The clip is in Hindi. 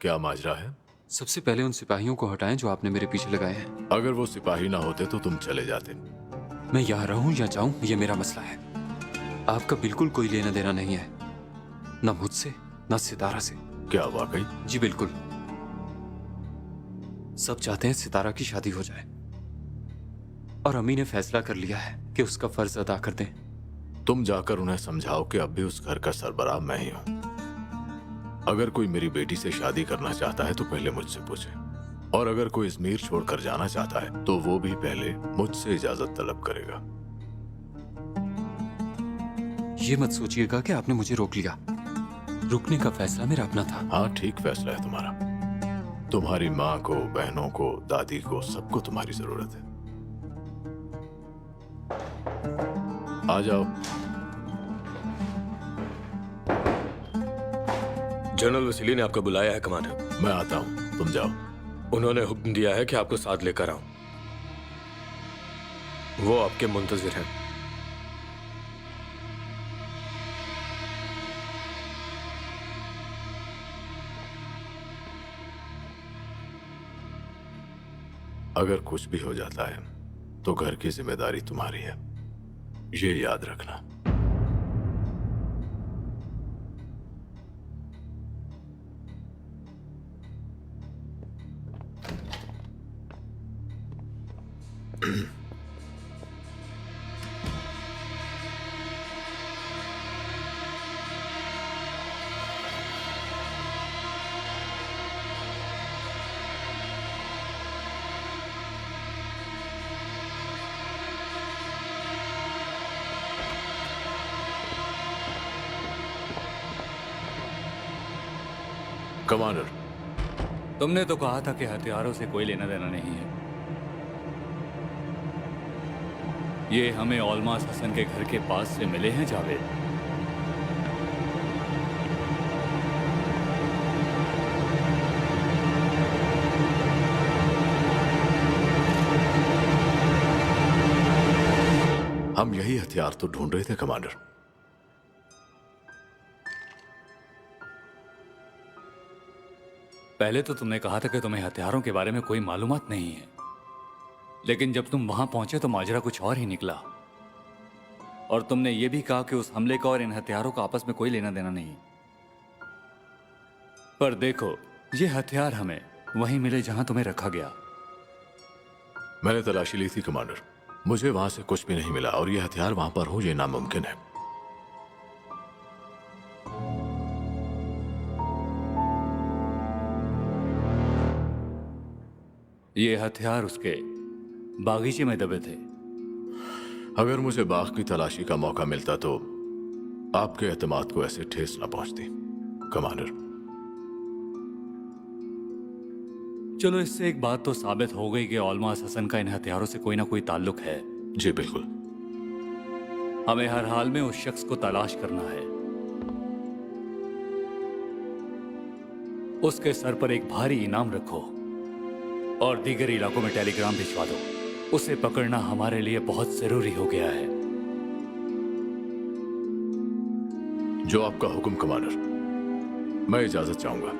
क्या माजरा है? सबसे पहले उन सिपाहियों को हटाएं जो आपने मेरे पीछे लगाए हैं। अगर वो सिपाही ना होते तो तुम चले जाते। मैं यहाँ रहूं या जाऊं ये मेरा मसला है। आपका बिल्कुल कोई लेना देना नहीं है, ना मुझसे ना सितारा से। क्या वाकई? जी बिल्कुल। सब चाहते हैं सितारा की शादी हो जाए और अम्मी ने फैसला कर लिया है कि उसका फर्ज अदा कर दें। तुम जाकर उन्हें समझाओ कि अब भी उस घर का सरबराह मैं ही हूं। अगर कोई मेरी बेटी से शादी करना चाहता है तो पहले मुझसे पूछे, और अगर कोई इज़मीर छोड़कर जाना चाहता है तो वो भी पहले मुझसे इजाजत तलब करेगा। ये मत सोचिएगा कि आपने मुझे रोक लिया। रुकने का फैसला मेरा अपना था। हाँ, ठीक फैसला है तुम्हारा। तुम्हारी माँ को, बहनों को, दादी को, सबको तुम्हारी जरूरत है। आ जाओ। जनरल वसीली ने आपको बुलाया है कमांडर। मैं आता हूँ, तुम जाओ। उन्होंने हुक्म दिया है कि आपको साथ लेकर आऊं। वो आपके मुंतजिर हैं। अगर कुछ भी हो जाता है तो घर की जिम्मेदारी तुम्हारी है, ये याद रखना। कमांडर, तुमने तो कहा था कि हथियारों से कोई लेना देना नहीं है। ये हमें ऑलमास हसन के घर के पास से मिले हैं जावेद। हम यही हथियार तो ढूंढ रहे थे कमांडर। पहले तो तुमने कहा था कि तुम्हें हथियारों के बारे में कोई मालूमात नहीं है, लेकिन जब तुम वहां पहुंचे तो माजरा कुछ और ही निकला। और तुमने यह भी कहा कि उस हमले का और इन हथियारों का आपस में कोई लेना देना नहीं। पर देखो, ये हथियार हमें वहीं मिले जहां तुम्हें रखा गया। मैंने तलाशी ली थी कमांडर, मुझे वहां से कुछ भी नहीं मिला, और ये हथियार वहां पर हो ये नामुमकिन है। ये हथियार उसके बागीचे में दबे थे। अगर मुझे बाग की तलाशी का मौका मिलता तो आपके एतमाद को ऐसे ठेस न पहुंचती कमांडर। चलो, इससे एक बात तो साबित हो गई कि ऑलमास हसन का इन हथियारों से कोई ना कोई ताल्लुक है। जी बिल्कुल। हमें हर हाल में उस शख्स को तलाश करना है। उसके सर पर एक भारी इनाम रखो और दीगर इलाकों में टेलीग्राम भिजवा दो। उसे पकड़ना हमारे लिए बहुत जरूरी हो गया है। जो आपका हुक्म कमांडर। मैं इजाजत चाहूंगा।